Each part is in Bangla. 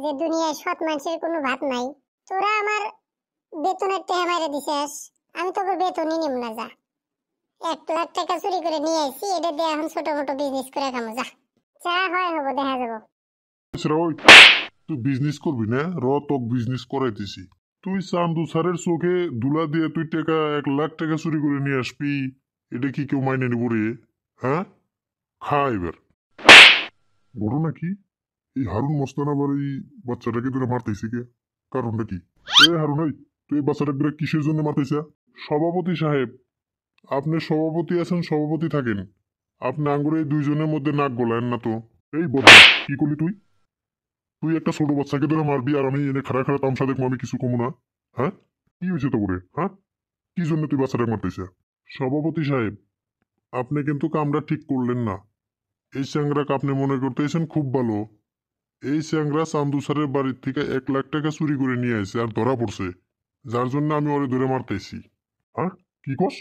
যে দুনিয়ায় সৎ মানুষের কোনো ভাত নাই। তোরা আমার বেতনের টাকা মাইরে দিছিস, আমি তোকে বেতনই নিব না। যা, 1 লাখ টাকা চুরি করে নিয়ে আইছি, এটা দিয়ে এখন ছোট মোটো বিজনেস করে খামো। যা যা হয় হবো, দেখা যাবো। তুই বিজনেস করবি না? তোক বিজনেস করাইতেছি। তুই চান্দু স্যারের চোখে দুলা দিয়ে তুই টাকা 1 লাখ টাকা চুরি করে নিয়ে আসবি, এটা কি কেউ মাইনে নিব রে? হ্যাঁ, খা এবার। ঘটনা কি? এই হারুন মস্তান আবার এই বাচ্চাটাকে ধরে মারতেছে কে? কারণটা কি? হারুন, তুই এই বাচ্চাটাকে কিসের জন্য মারতেছে? সভাপতি সাহেব, আপনি সভাপতি আছেন, সভাপতি থাকেন। আপনি আঙ্গুরে এই দুইজনের মধ্যে নাক গলায়েন না তো। এই বদমাস, কি করলি তুই? তুই একটা ছোট বাচ্চাকে ধরে মারবি আর আমি এনে খাড়া খাড়া তামসা দেখবো, আমি কিছু কমু না? হ্যাঁ, কি হয়েছে তো করে? হ্যাঁ, কি জন্য তুই বাচ্চাটাকে মারতেছে? সভাপতি সাহেব, আপনি কিন্তু কামটা ঠিক করলেন না। এই চ্যাংরাকে আপনি মনে করতেছেন খুব ভালো। এই চ্যাংরা চান্দু স্যারের বাড়ির থেকে 1 লাখ টাকা চুরি করে নিয়ে আসে আর ধরা পড়ছে, যার জন্য আমি ওরে ধরে মারতেছি। হ্যাঁ, কি কস?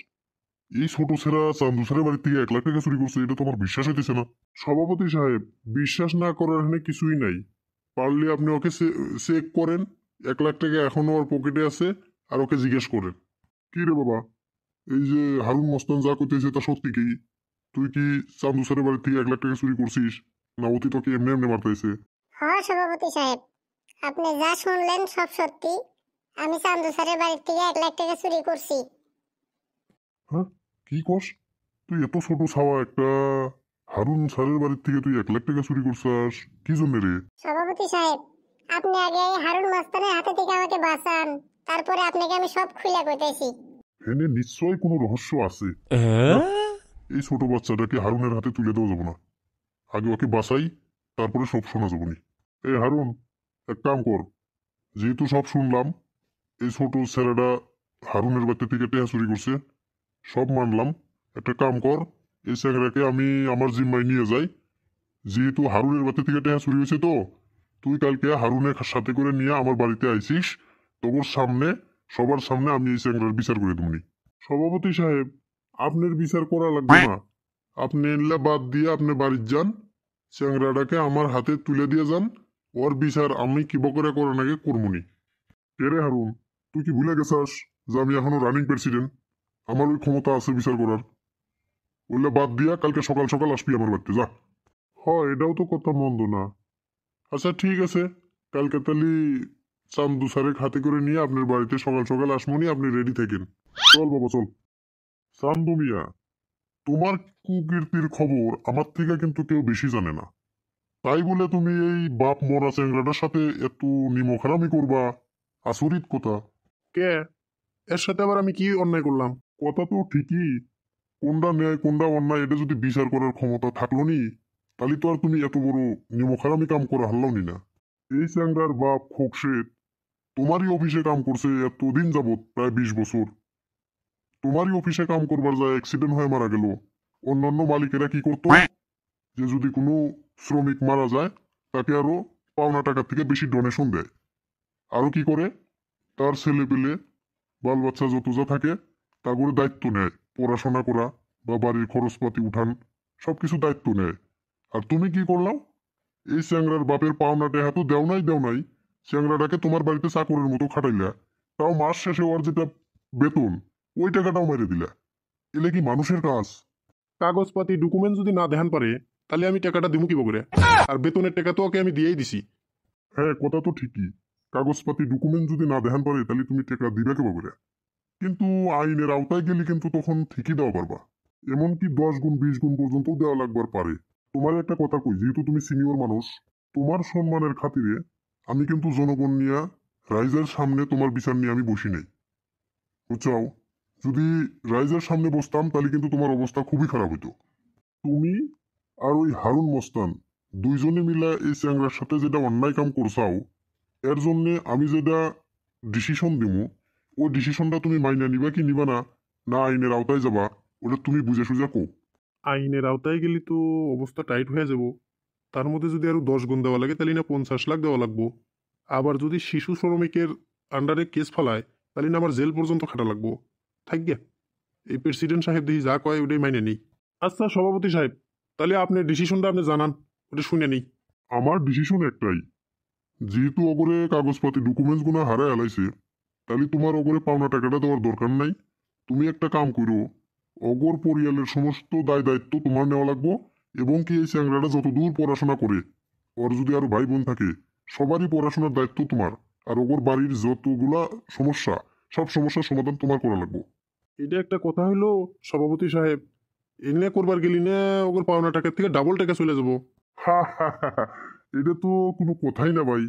এই ছোট ছেড়া চান্দু স্যারের বাড়ির থেকে 1 লাখ টাকা চুরি করছে, এটা তোমার বিশ্বাস হইতেছে না? সভাপতি সাহেব, বিশ্বাস না করার এখানে কিছুই নাই। পারলে আপনি ওকে চেক করেন, 1 লাখ টাকা এখনো ওর পকেটে আছে, আর ওকে জিজ্ঞেস করেন। কি রে বাবা, এই যে হারুন মস্তান যা করতেছে তা সত্যি কি? তুই কি চান্দু স্যারের বাড়ির থেকে 1 লাখ টাকা চুরি করছিস, না অতি তোকে এমনি এমনি মারতেছে? হ্যাঁ সভাপতি সাহেব, আপনি যা শুনলেন সব সত্যি। আমি চান্দু স্যারের বাড়ির থেকে 1 লাখ টাকা চুরি করছি। হ্যাঁ, কি কস? তুই এত ছোট ছাওয়া একটা, হারুন স্যারের বাড়ির থেকে তুই 1 লাখ টাকা চুরি করছাস? কি জন্য রে? সভাপতি সাহেব, আপনি আগে এই হারুন মাস্তানের হাতে থেকে আমাকে বাঁচান, তারপরে আপনাকে আমি সব খুলে কইতেছি। এনে নিশ্চয়ই কোনো রহস্য আছে। এই ছোট বাচ্চাটাকে হারুনের হাতে তুলে দেওয়া যাবো না। আগে ওকে বাঁচাই, তারপরে সব শোনা যাবো নি। এই হারুন, এক কাম কর, যেহেতু সব শুনলাম, এই ছোট ছেলেটা হারুনের বাড়ি থেকে টেহা চুরি করছে, সব মানলাম। একটা কাম কর, এই ছেলেটাকে আমি আমার জিম্মায় নিয়ে যাই। যেহেতু হারুনের বাড়ি থেকে টেহা চুরি হয়েছে, তো তুই কালকে হারুনের সাথে করে নিয়ে আমার বাড়িতে আইসিস। তোর সামনে, সবার সামনে আমি এই চ্যাংরার বিচার করে দেবনি। সভাপতি সাহেব, আপনার বিচার করা লাগবে না। আপনি এনলা বাদ দিয়ে আপনি বাড়ির যান, চ্যাংরাটাকে আমার হাতে তুলে দিয়ে যান। ওর বিচার আমি কি বকরে করার আগে করবনি। রে হারুন, তুই কি ভুলে গেছাস যে আমি এখনো রানিং প্রেসিডেন্ট? আমার ওই ক্ষমতা আছে বিচার করার। ওইলা বাদ দিয়া কালকে সকাল সকাল আসবি আমার বাড়িতে, যা। এটাও তো কথা মন্দ না। আচ্ছা ঠিক আছে, কালকে তাহলে চান্দু স্যারের হাতে করে নিয়ে আপনার বাড়িতে সকাল সকাল আসমনি, আপনি রেডি থাকেন। চল বাবা চল। চান্দু মিয়া, তোমার কুকীর্তির খবর আমার থেকে কিন্তু কেউ বেশি জানে না। তাই বলে তুমি এই বাপ মরা চ্যাংরাটার সাথে এত নিমখারামি করবা? আচরিত কথা। কে? এর সাথে আবার আমি কি অন্যায় করলাম? কথা তো ঠিকই, কোনটা ন্যায় কোনটা অন্যায় এটা যদি বিচার করার ক্ষমতা থাকলো নি, তাহলে তো আর তুমি এত বড় নিমখারামি কাম করে হারলাও নি না। এই চ্যাংরার বাপ খোকসেদ তোমারই অফিসে কাম করছে এতদিন যাবৎ, প্রায় 20 বছর। তোমারই অফিসে কাম করবার যায় অ্যাক্সিডেন্ট হয়ে মারা গেল। অন্যান্য মালিকেরা কি করতো, যে যদি কোনো শ্রমিক মারা যায় তাকে আরো পাওনা টাকার থেকে বেশি ডোনেশন দেয়। আরো কি করে, তার ছেলে পেলে বাল বাচ্চা যত যা থাকে তার করে দায়িত্ব নেয়, পড়াশোনা করা বা বাড়ির খরচপাতি উঠান সবকিছু দায়িত্ব নেয়। আর তুমি কি করলাম, এই চ্যাংরার বাপের পাওনা টাকা তো দেও নাই, চ্যাংরাটাকে তোমার বাড়িতে চাকরের মতো খাটাইলা, তাও মাস শেষে ওর যেটা বেতন ওই টাকাটাও মেরে দিলা। এলে কি মানুষের কাজ? কাগজপাতি ডকুমেন্ট যদি না দেখান পারে, তাহলে আমি টাকাটা দিমু কি বকরে? আর বেতনের টাকা তো ওকে আমি দিয়েই দিছি। হ্যাঁ, কথা তো ঠিকই, কাগজপাতি ডকুমেন্ট যদি না দেখান পারে তাহলে তুমি টাকা দিবে কে বকরে? কিন্তু আইনের আওতায় গেলে কিন্তু তখন ঠিকই দেওয়া পারবা, এমনকি 10 গুণ 20 গুণ পর্যন্ত দেওয়া লাগবার পারে। তোমার একটা কথা কই, যেহেতু তুমি সিনিয়র মানুষ, তোমার সম্মানের খাতিরে আমি কিন্তু জনগণ নিয়ে রাইজের সামনে তোমার বিচার নিয়ে আমি বসি নাই, বুঝছাও? যদি রাইজের সামনে বসতাম তাহলে কিন্তু তোমার অবস্থা খুবই খারাপ হইতো। তুমি আর ওই হারুন মস্তান দুইজনে মিলা এই চ্যাংরার সাথে যেটা অন্যায় কাম করছাও, এর জন্য আমি যেটা ডিসিশন দিব, ওই ডিসিশনটা তুমি মাইনা নিবা কি নিবা না, না আইনের আওতায় যাবা, ওটা তুমি বুঝে সুঝা কো। আইনের আওতায় গেলে তো অবস্থা টাইট হয়ে যাব। তার মধ্যে যদি আরো 10 গুণ দেওয়া লাগে তাহলে না 50 লাখ দেওয়া লাগবো। আবার যদি শিশু শ্রমিকের আন্ডারে কেস ফেলায় তাহলে না আমার জেল পর্যন্ত খাটা লাগবো। থাক গিয়া, এই প্রেসিডেন্ট সাহেব দেখি যা কয় ওটাই মাইনে নেই। আচ্ছা সভাপতি সাহেব, তাহলে আপনার ডিসিশনটা আপনি জানান, ওটা শুনে নেই। আমার ডিসিশন একটাই, যেহেতু অগরে কাগজপাতি ডকুমেন্টস গুনা হারায় হালাইছে, তাহলে তোমার অগরে পাওনা টাকাটা দেওয়ার দরকার নাই। তুমি একটা কাম করো, অগর পরিয়ালের সমস্ত দায় দায়িত্ব তোমার নেওয়া লাগবো, এবং কি এই চ্যাংরাটা যতদূর পড়াশোনা করে, ওর যদি আরো ভাই বোন থাকে, সবারই পড়াশোনার দায়িত্ব তোমার। আর ওগর বাড়ির যতগুলা সমস্যা, সব সমস্যার সমাধান তোমার করা লাগবো। এটা একটা কথা হইলো সভাপতি সাহেব, এনে করবার গেলি না ওগুলো পাওনা টাকার থেকে ডাবল টাকা চলে যাবো। এটা তো কোনো কথাই না ভাই।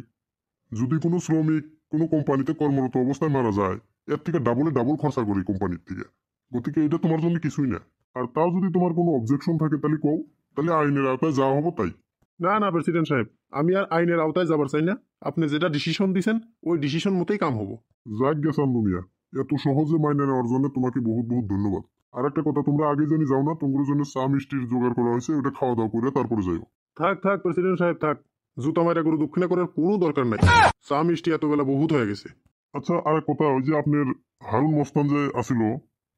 যদি কোনো শ্রমিক কোনো কোম্পানিতে কর্মরত অবস্থায় মারা যায়, এর থেকে ডাবল খরচা করি কোম্পানির থেকে। গতিকে এটা তোমার জন্য কিছুই না। আর তাও যদি তোমার কোনো অবজেকশন থাকে তাহলে কও, তাহলে আইনের আওতায় যাওয়া হবো তাই। না না প্রেসিডেন্ট সাহেব, আমি আর আইনের আওতায় যাবার চাই না। আপনি যেটা ডিসিশন দিছেন ওই ডিসিশন মতোই কাম হবো। যাক গেছান মিয়া, এত সহজে মাইনে নেওয়ার জন্য তোমাকে বহুত বহুত ধন্যবাদ। আর একটা কথা, তোমরা আগে জানি যাও না, তোমার জন্য চা মিষ্টির জোগাড় করা হয়েছে, ওটা খাওয়া দাওয়া করে তারপরে যাইও। থাক থাক প্রেসিডেন্ট সাহেব থাক, জুতা মাইরা করে দক্ষিণা করার কোনো দরকার নাই। চা মিষ্টি এত বেলা বহুত হয়ে গেছে। আচ্ছা, আর এক কথা, ওই যে আপনার হারুন মস্তান যে আসিল,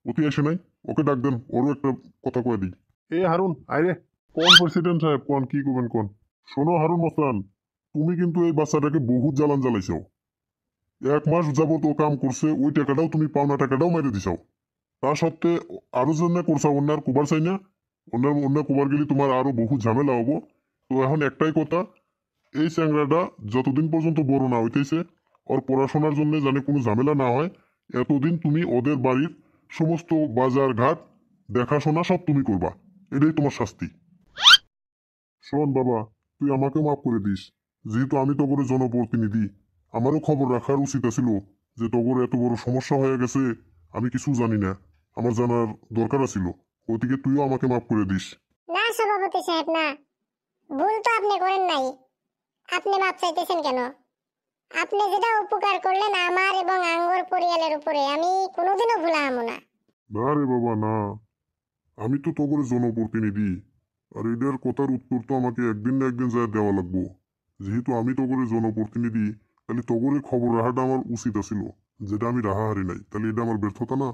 অতি আসে নাই, ওকে ডাক দেন, ওরও একটা কথা কয়ে দিই। এ হারুন আইরে। কোন প্রেসিডেন্ট সাহেব, কোন কি করবেন কোন? শোনো হারুন মস্তান, তুমি কিন্তু এই বাচ্চাটাকে বহুত জ্বালান জ্বালাইছো। 1 মাস যাবত ও কাম করছে, ওই টাকাটাও তুমি পাওনা টাকাটাও মেরে দিছাও। তা সত্ত্বে আরো জন্য করছা, অন্যার কুবার চাই না। অন্য কুবার গেলে তোমার আরো বহু ঝামেলা হবো। তো এখন একটাই কথা, এই চ্যাংরাটা যতদিন পর্যন্ত বড় না হইতেছে, ওর পড়াশোনার জন্য জানে কোনো ঝামেলা না হয়, এতদিন তুমি ওদের বাড়ির সমস্ত বাজার ঘাট দেখাশোনা সব তুমি করবা। এটাই তোমার শাস্তি। শোন বাবা, তুই আমাকেও মাফ করে দিস। যেহেতু আমি তোর জনপ্রতিনিধি, আমারও খবর রাখার উচিত ছিল যে তোর এত বড় সমস্যা হয়ে গেছে, আমি কিছু জানি না, আমার জানার দরকার ছিল। ওদিকে তুইও আমাকে মাফ করে দিস। না সভাপতি সাহেব না, ভুল তো আপনি করেন নাই। আপনি মাপ চাইতেছেন কেন? আপনি যেটা উপকার করলেন আমার এবং আঙ্গর পরিয়ালের উপরে, আমি কোনোদিনও ভুলাহামো না। না রে বাবা না, আমি তো তোর জনপ্রতিনিধি, আর এটার কথার উত্তর তো আমাকে একদিন না একদিন যা দেওয়া লাগবো। যেহেতু আমি তোর জনপ্রতিনিধি, তাহলে তোর খবর রাখাটা আমার উচিত ছিল, যেটা আমি রাহা হারি নাই, তাহলে এটা আমার ব্যর্থতা না।